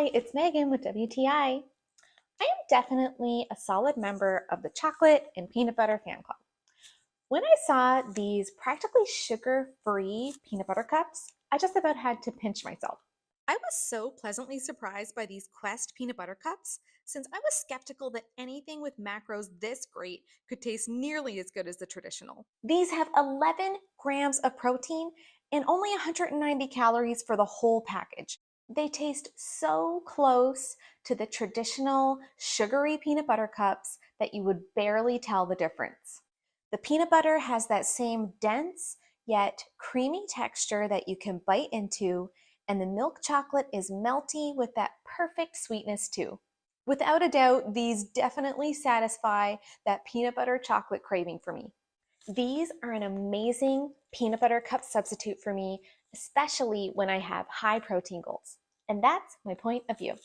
Hi, it's Megan with WTI. I am definitely a solid member of the chocolate and peanut butter fan club. When I saw these practically sugar-free peanut butter cups, I just about had to pinch myself. I was so pleasantly surprised by these Quest peanut butter cups, since I was skeptical that anything with macros this great could taste nearly as good as the traditional. These have 11 grams of protein and only 190 calories for the whole package. They taste so close to the traditional sugary peanut butter cups that you would barely tell the difference. The peanut butter has that same dense yet creamy texture that you can bite into, and the milk chocolate is melty with that perfect sweetness too. Without a doubt, these definitely satisfy that peanut butter chocolate craving for me. These are an amazing peanut butter cup substitute for me, especially when I have high protein goals. And that's my point of view.